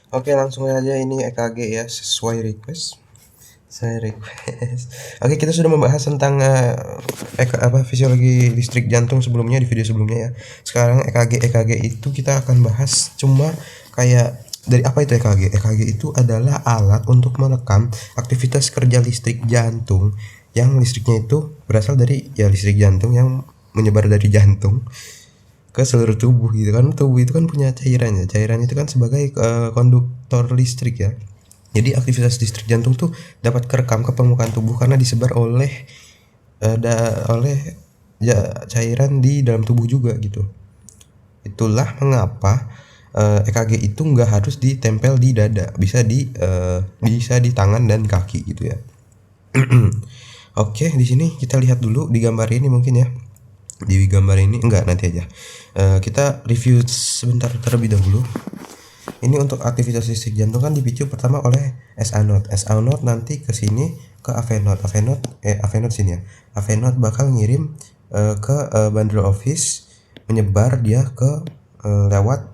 Oke, langsung aja ini EKG ya, sesuai request. Saya request. Oke, kita sudah membahas tentang fisiologi listrik jantung sebelumnya di video sebelumnya ya. Sekarang EKG itu kita akan bahas cuma kayak dari apa itu EKG? EKG itu adalah alat untuk merekam aktivitas kerja listrik jantung yang listriknya itu berasal dari ya listrik jantung yang menyebar dari jantung ke seluruh tubuh gitu kan. Tubuh itu kan punya cairan itu kan sebagai konduktor listrik ya. Jadi aktivitas listrik jantung tuh dapat kerekam ke permukaan tubuh karena disebar oleh cairan di dalam tubuh juga gitu. Itulah mengapa EKG itu nggak harus ditempel di dada, bisa di tangan dan kaki gitu ya. Oke, di sini kita lihat dulu di gambar ini mungkin ya. Di gambar ini enggak, nanti aja. Kita review sebentar terlebih dahulu. Ini untuk aktivitas listrik jantung kan dipicu pertama oleh SA node. SA node nanti ke sini ke AV node. AV node sini ya. AV node bakal ngirim ke bundle office, menyebar dia ke lewat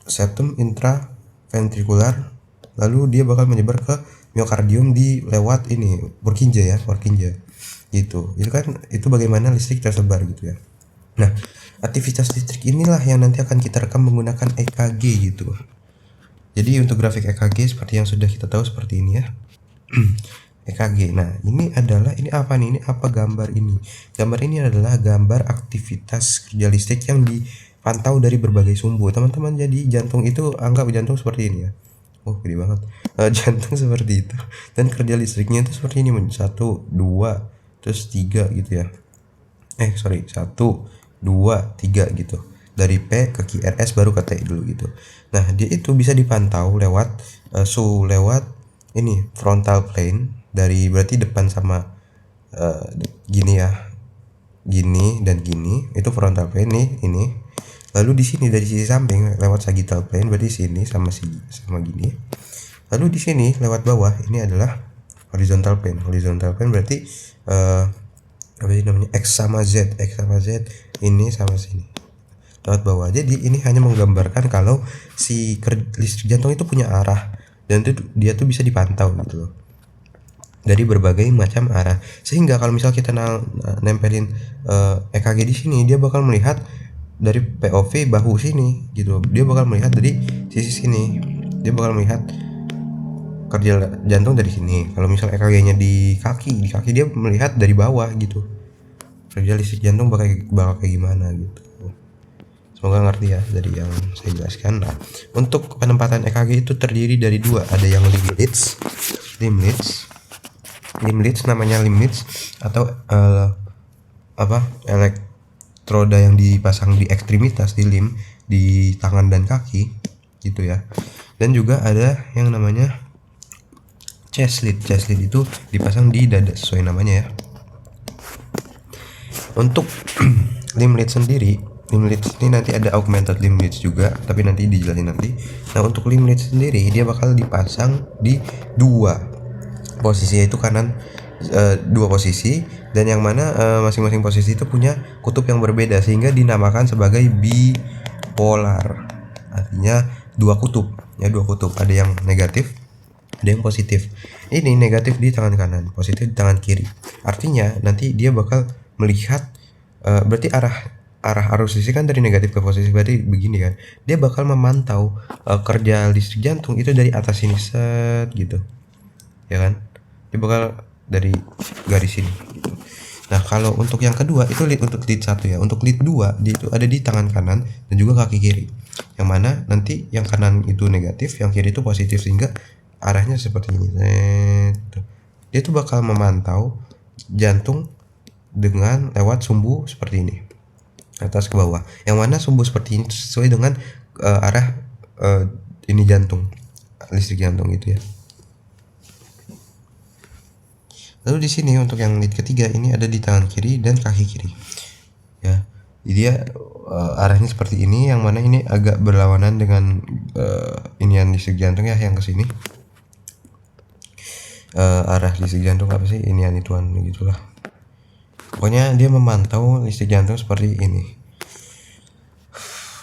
septum intraventrikular, lalu dia bakal menyebar ke miokardium di lewat ini Purkinje gitu. Itu bagaimana listrik tersebar gitu ya. Nah, aktivitas listrik inilah yang nanti akan kita rekam menggunakan EKG gitu. Jadi untuk grafik EKG seperti yang sudah kita tahu seperti ini ya. EKG. Nah, ini apa nih? Ini apa gambar ini? Gambar ini adalah gambar aktivitas kerja listrik yang dipantau dari berbagai sumbu. Teman-teman, jadi jantung itu anggap jantung seperti ini ya. Oh, gede banget. Jantung seperti itu. Dan kerja listriknya itu seperti ini, 1, 2, terus 3 gitu ya. Sorry, 1, 2, 3 gitu. Dari P ke QRS baru ke T dulu gitu. Nah, dia itu bisa dipantau lewat lewat ini frontal plane, dari berarti depan sama gini ya. Gini dan gini, itu frontal plane nih, ini. Lalu di sini dari sisi samping lewat sagittal plane, berarti sini sama gini. Lalu di sini lewat bawah ini adalah horizontal plane. Horizontal plane berarti apa sih namanya, X sama Z ini sama sini lewat bawah. Jadi ini hanya menggambarkan kalau si listrik jantung itu punya arah, dan itu dia tuh bisa dipantau gitu loh dari berbagai macam arah, sehingga kalau misal kita nempelin EKG di sini, dia bakal melihat dari POV bahu sini gitu. Dia bakal melihat dari sisi sini, dia bakal melihat kerja jantung dari sini. Kalau misal EKG-nya di kaki dia melihat dari bawah gitu, kerja listrik jantung bakal kayak gimana gitu. Semoga ngerti ya dari yang saya jelaskan. Nah, untuk penempatan EKG itu terdiri dari dua, ada yang limb leads namanya limb leads, atau elektroda yang dipasang di ekstremitas, di limb, di tangan dan kaki gitu ya. Dan juga ada yang namanya chest lead itu dipasang di dada sesuai namanya ya. Untuk limb lead sendiri, limb lead ini nanti ada augmented limb lead juga, tapi nanti dijelasin nanti. Nah, untuk limb lead sendiri dia bakal dipasang di dua posisi, yaitu kanan, dua posisi, dan yang mana masing-masing posisi itu punya kutub yang berbeda, sehingga dinamakan sebagai bipolar. Artinya dua kutub, ada yang negatif, ada yang positif. Ini negatif di tangan kanan, positif di tangan kiri. Artinya nanti dia bakal melihat berarti arah arus listrik kan dari negatif ke positif, berarti begini kan. Dia bakal memantau kerja listrik jantung itu dari atas sini set gitu. Ya kan? Dia bakal dari garis ini gitu. Nah, kalau untuk yang kedua itu untuk lead 1 ya. Untuk lead 2 dia itu ada di tangan kanan dan juga kaki kiri. Yang mana nanti yang kanan itu negatif, yang kiri itu positif, sehingga arahnya seperti ini. Dia tuh bakal memantau jantung dengan lewat sumbu seperti ini, atas ke bawah. Yang mana sumbu seperti ini sesuai dengan arah ini jantung, listrik jantung gitu ya. Lalu di sini untuk yang lead ketiga ini ada di tangan kiri dan kaki kiri. Ya. Jadi dia arahnya seperti ini, yang mana ini agak berlawanan dengan inian listrik jantung ya, yang ke sini. Arah listrik jantung apa sih? Inian ituan gitulah. Pokoknya dia memantau listrik jantung seperti ini.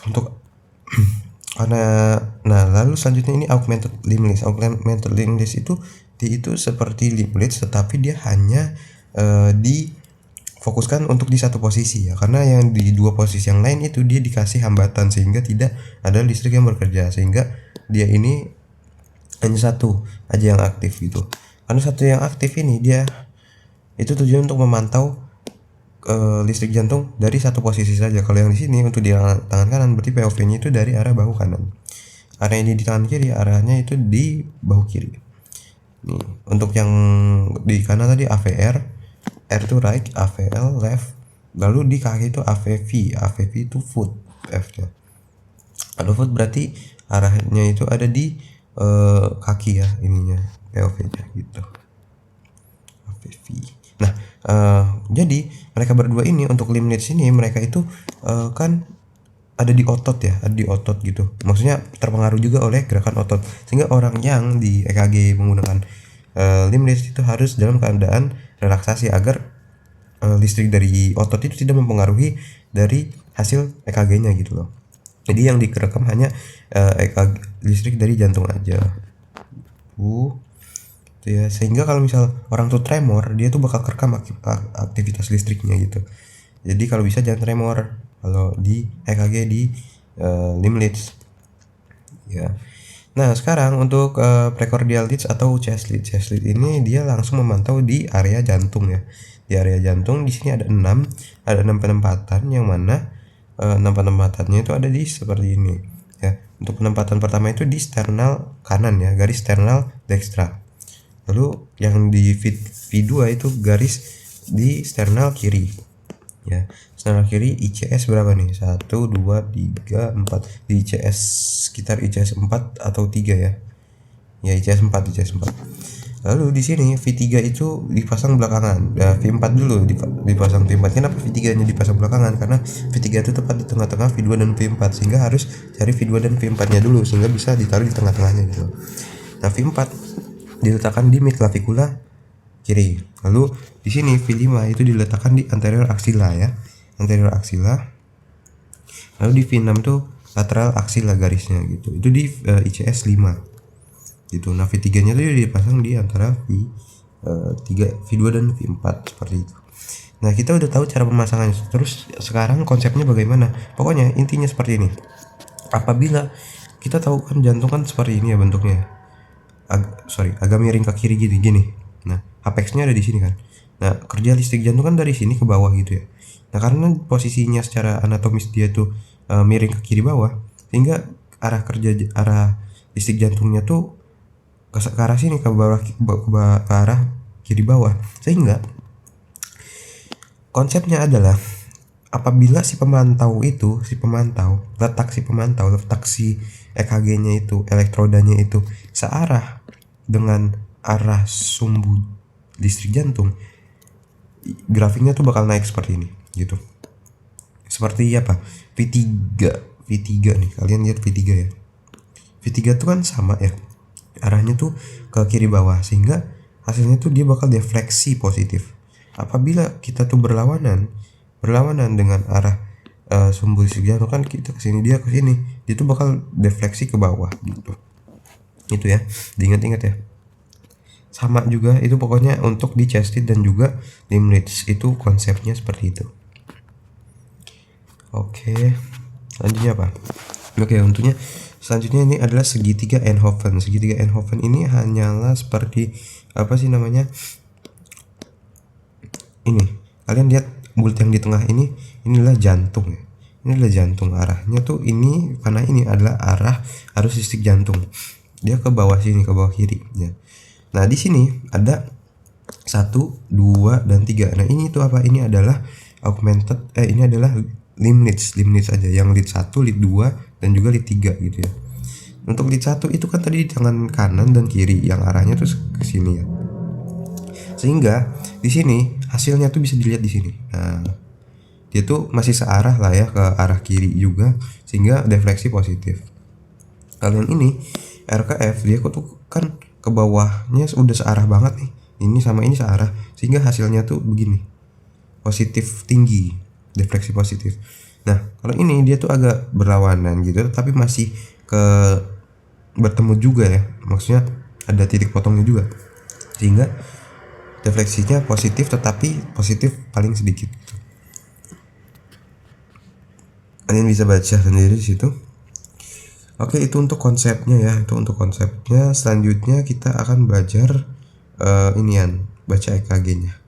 Untuk karena nah lalu selanjutnya ini augmented limb list. Augmented limb list itu seperti limb list tetapi dia hanya difokuskan untuk di satu posisi ya, karena yang di dua posisi yang lain itu dia dikasih hambatan sehingga tidak ada listrik yang bekerja, sehingga dia ini hanya satu aja yang aktif gitu. Karena satu yang aktif ini dia itu tujuan untuk memantau listrik jantung dari satu posisi saja. Kalau yang di sini untuk di tangan kanan berarti POV-nya itu dari arah bahu kanan. Arah ini di tangan kiri, arahnya itu di bahu kiri. Nih, untuk yang di kanan tadi AVR, R itu right, AVL left. Lalu di kaki itu AVV, AVV itu foot, F-nya. Kalau foot berarti arahnya itu ada di kaki ya, ininya POV-nya gitu. AVV. Nah, jadi mereka berdua ini untuk limb leads ini mereka itu kan ada di otot ya, ada di otot gitu. Maksudnya terpengaruh juga oleh gerakan otot. Sehingga orang yang di EKG menggunakan limb leads itu harus dalam keadaan relaksasi agar listrik dari otot itu tidak mempengaruhi dari hasil EKG-nya gitu loh. Jadi yang direkam hanya EKG listrik dari jantung aja. Ya, sehingga kalau misal orang tuh tremor, dia tuh bakal kerekam aktivitas listriknya gitu. Jadi kalau bisa jangan tremor kalau di EKG di limb leads ya. Nah sekarang untuk precordial leads atau chest lead ini dia langsung memantau di area jantung ya. Di area jantung di sini ada 6 penempatan, yang mana 6 penempatannya itu ada di seperti ini ya. Untuk penempatan pertama itu di sternal kanan ya, garis sternal dextra. Lalu yang di V2 itu garis di sternal kiri ya. Sternal kiri ICS berapa nih? 1 2 3 4. Di ICS sekitar ICS 4 atau 3 ya. Ya ICS 4. Lalu di sini V3 itu dipasang belakangan. V4 dulu dipasang V4. Kenapa V3-nya dipasang belakangan? Karena V3 itu tepat di tengah-tengah V2 dan V4, sehingga harus cari V2 dan V4-nya dulu sehingga bisa ditaruh di tengah-tengahnya gitu. Nah, V4 diletakkan di mid clavicula kiri. Lalu di sini V5 itu diletakkan di anterior axilla ya, anterior axilla. Lalu di V6 tuh lateral axilla garisnya gitu. Itu di ICS 5 gitu. Nah V3-nya tuh dipasang di antara V2 dan V4 seperti itu. Nah kita udah tahu cara pemasangannya. Terus sekarang konsepnya bagaimana? Pokoknya intinya seperti ini. Apabila kita tahu kan jantung kan seperti ini ya bentuknya. Agak miring ke kiri gini. Nah, apexnya ada di sini kan. Nah, kerja listrik jantung kan dari sini ke bawah gitu ya. Nah, karena posisinya secara anatomis dia tuh miring ke kiri bawah, sehingga arah listrik jantungnya tuh ke arah sini ke bawah ke arah kiri bawah. Sehingga konsepnya adalah apabila letak si EKG-nya itu, elektrodanya itu searah dengan arah sumbu listrik jantung, grafiknya tuh bakal naik seperti ini gitu. Seperti apa? V3 nih, kalian lihat V3 ya. V3 tuh kan sama ya, arahnya tuh ke kiri bawah, sehingga hasilnya tuh dia bakal defleksi positif. Apabila kita tuh berlawanan dengan arah sumbu listrik jantung kan, kita kesini dia kesini, dia tuh bakal defleksi ke bawah gitu. Itu ya, diingat-ingat ya. Sama juga itu pokoknya untuk di chest lead dan juga limb leads itu konsepnya seperti itu. Oke, selanjutnya apa? Oke, untuknya selanjutnya ini adalah segitiga Einthoven. Segitiga Einthoven ini hanyalah seperti apa sih namanya? Ini, kalian lihat bulat yang di tengah inilah jantung ya. Ini adalah jantung, arahnya tuh ini karena ini adalah arah arus listrik jantung. Dia ke bawah sini, ke bawah kiri ya. Nah, di sini ada 1, 2 dan 3. Nah, ini tuh apa? Ini adalah ini adalah limb leads aja. Yang lead 1, lead 2 dan juga lead 3 gitu ya. Untuk lead 1 itu kan tadi di tangan kanan dan kiri yang arahnya tuh ke sini ya. Sehingga di sini hasilnya tuh bisa dilihat di sini. Nah, dia tuh masih searah lah ya ke arah kiri juga, sehingga defleksi positif. Kalau yang ini RKF dia tuh kan ke bawahnya udah searah banget nih. Ini sama ini searah, sehingga hasilnya tuh begini. Positif tinggi, defleksi positif. Nah kalau ini dia tuh agak berlawanan gitu, tapi masih ke bertemu juga ya, maksudnya ada titik potongnya juga, sehingga defleksinya positif, tetapi positif paling sedikit. Kalian bisa baca sendiri di situ. Oke, itu untuk konsepnya ya, itu untuk konsepnya. Selanjutnya kita akan belajar inian, baca EKG-nya.